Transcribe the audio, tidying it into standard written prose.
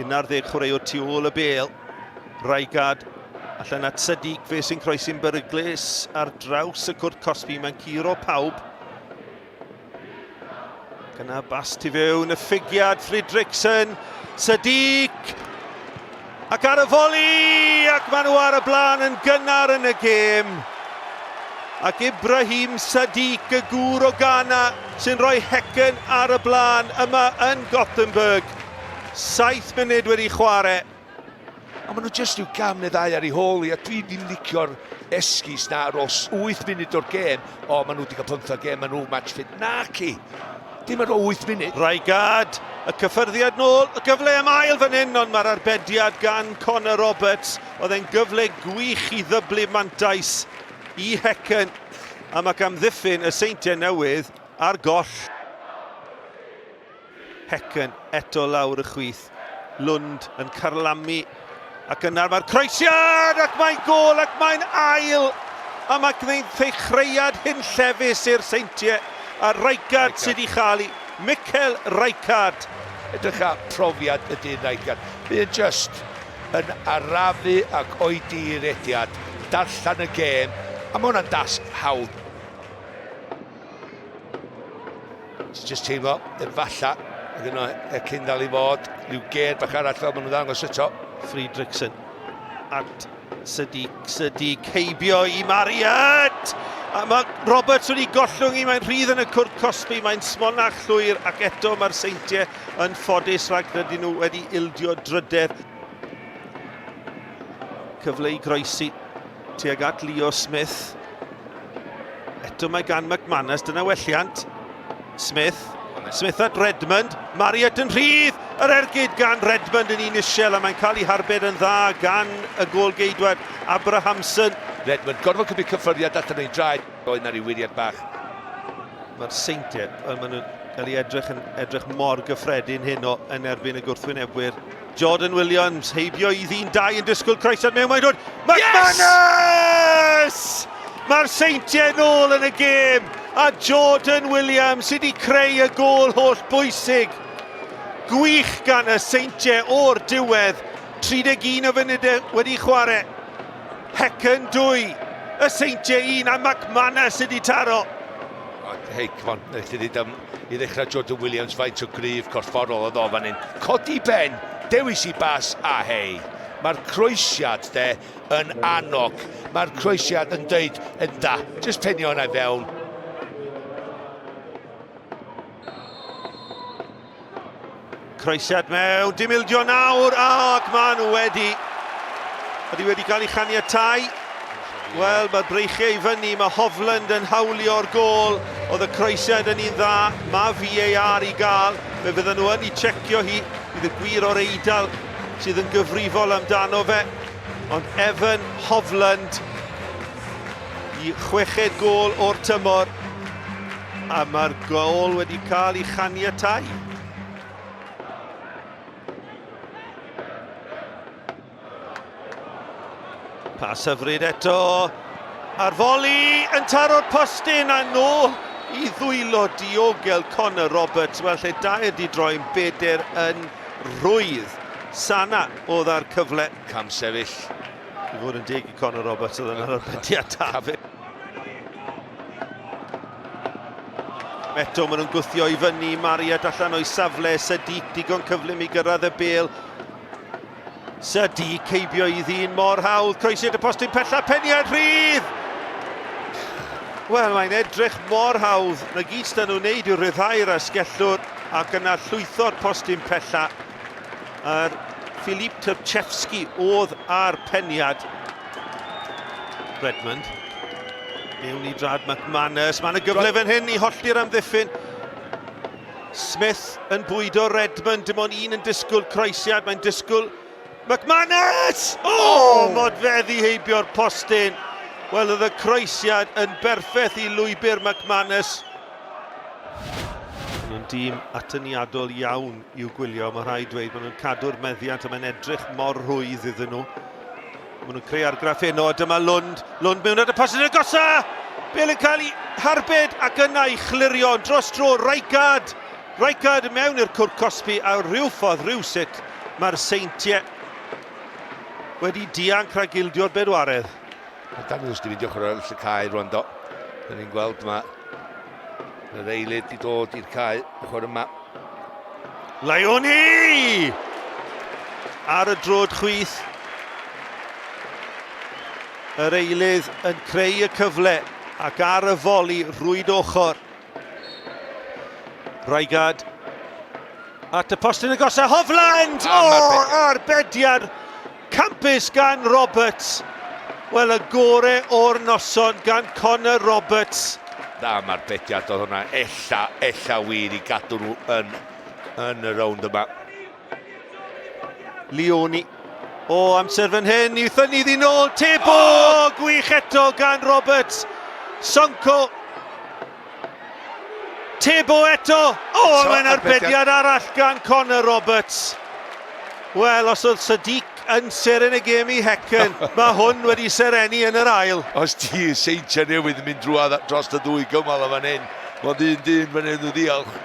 11 chwaraewr tu ôl y bêl. Raigad allan at Sadiq fe sy'n croesi'n beryglus ar draws y cwrt Cosby. Mae'n curo pawb. Gyna bas tu fewn y ffigiad Fridrickson. Sadiq! Ac ar y foli! Ac maen nhw ar y blaen yn gynnar yn y gêm. Ac Ibrahim Sadiq, y gŵr o Ghana, sy'n rhoi Häcken ar y blaen yma yn Gothenburg. 7 munud wedi chwarae. A maen nhw jyst yw gam neu ddau ar ei holi, a dwi ddim licio'r esgus na ar ôl 8 munud o'r gêm. O, maen nhw wedi cael 15 gêm, maen nhw match fit. Naci! Dim ar ôl 8 munud. Raigad, y cyffyrddiad nôl, y gyfle am ail fan hyn, ond mae'r arbediad gan Connor Roberts. Oedd e'n gyfle gwych i ddyblu mantais i Häcken. A mae am ddiffyn y Seintiau Newydd ar goll. Häcken eto lawr y chwith. Lund yn carlamu. Ac yna mae'r croesiad, ac mae'n gol, ac mae'n ail. A mae gwneud ddechreuad hyn llefus i'r Seintiau. A Raigad sydd wedi chael Mikel Raigad. Edrych ar profiad ydy'n Raigad. Bydd just yn arafu ac oedi i'r ediad, darllen y gêm, a mae hwnna'n dasg hawdd. Just teimlo, efalla, ac yno y cyndal i fod, rhyw ger bach arall fel maen nhw'n ddangos eto. Fridrickson at Sadiq. Sadiq heibio i Mariad. A mae Roberts wedi gollwng i, mae'n rhydd yn y cwrt Cosby, mae'n smonach llwyr ac eto mae'r Seintiau yn ffodus rhag rydyn nhw wedi ildio dryder. Cyfle i groesi tuag at Leo Smith. Eto mae gan McManus, dyna welliant. Smith at Redmond, Mariat yn rhydd, yr ergyd gan Redmond yn un isiel, a mae'n cael ei harbed yn dda gan y gôl-geidwad Abrahamson. Redmond, gorfod cymryd cyffyrddiad allan o'i draed, oedd na ryw wiriad bach. Mae'r Seintiau, maen nhw'n cael ei edrych mor gyffredin heno yn erbyn y gwrthwynebwyr. Jordan Williams, heibio i ddyn dau yn disgwyl croesiad mewn, mae'n dod. McManus! Mae'r Seintiau nôl yn y gêm. A Jordan Williams sydd wedi creu y gôl holl bwysig. Gwych gan y Seintiau o'r diwedd. 31 o funudau wedi chwarae. Häcken 2, y Seintiau 1 a McManus wedi taro. Hei, come on, i ddechrau Jordan Williams faint o gryf corfforol oedd o fan hyn. Codi ben, dewis i bas a hei. Mae'r croesiad yn annog. Mae'r croesiad yn dweud yn da. Just penio hwnna fewn. Croesiad mewn, dim ildio nawr, ac maen nhw wedi cael ei chaniatáu. Wel, mae'r breichiau i fyny, mae Hovland yn hawlio'r gôl. Oedd y croesiad yn un dda, mae VAR i gael. Fe fydden nhw yn ei checio hi, bydd y gwir o'r Eidal sydd yn gyfrifol amdano fe. Ond Evan Hovland i 6ed gôl o'r tymor. A mae'r gôl wedi cael ei chaniatáu. Pas hyfryd eto, ar foli, yn taro'r postyn a nôl i ddwylo diogel Connor Roberts. Wel, lle dau ydi droi'n bedair yn rwydd. Sana oedd ar cyfle. Cam sefyll. I fod yn deg i Connor Roberts oedd yn arbediad tafel. Eto maen nhw'n gwthio i fyny, Mariat allan o'i safle, Sadiq digon cyflym i gyrraedd y bêl. Sadiq heibio i ddyn mor hawdd, croesiad y postyn pella, peniad rhydd! Wel, mae'n edrych mor hawdd. Na gyd stan nhw'n neud i'w ryddhau'r asgellwr ac yna llwytho'r postyn pella. A'r Filip Trpczewski oedd ar peniad. Redmond. Mewn i drad McManus. Mae'n y gyfle fan hyn i holli'r amddiffyn. Smith yn bwydo Redmond, dim ond un yn disgwyl croesiad, mae'n disgwyl McManus! Modfeddi heibio'r postyn. Wel, oedd y croesiad yn berffaith i lwybr McManus. Maen nhw'n dîm atyniadol iawn i'w gwylio, mae rhaid dweud. Maen nhw'n cadw'r meddiant a mae'n edrych mor rwydd iddyn nhw. Maen nhw'n creu argraff heno, dyma Lund. Lund mewn at y postyn y gosa! Bel yn cael ei harbed ac yna i chlirio dros dro. Raigad mewn i'r cwrt Cosby a rhyw ffordd rhywsut. Mae'r Seintiau wedi dianc rhag gildio'r bedwaredd. Dan nhw'n styfyn diolch ar y cae rwan do. Da ni'n gweld yma. Yr eilydd di dod i'r cae ochr yma. Laioni! Ar y drod chwith. Yr eilydd yn creu y cyfle ac ar y foli rwyd ochr. Raigad at y postyn agosau Hovland! Arbediad campus gan Roberts. Wel, y gore o'r noson gan Connor Roberts. Da, mae'r bediad oedd hwnna ella wir i gadw nhw yn y rownd yma. Leoni. Amser fan hyn, i thynnu ddyn ôl. Tebo! Gwych eto gan Roberts. Sonko. Tebo eto. Mae'n arbediad arall gan Connor Roberts. Wel, os oedd Sadiq yn seren y gêm i Häcken, mae hwn wedi sereni yn yr ail. Os ti Seintiau Newydd yn mynd drwy dros y ddwy gymal o fan hyn, ond un fan hyn o ddiolch.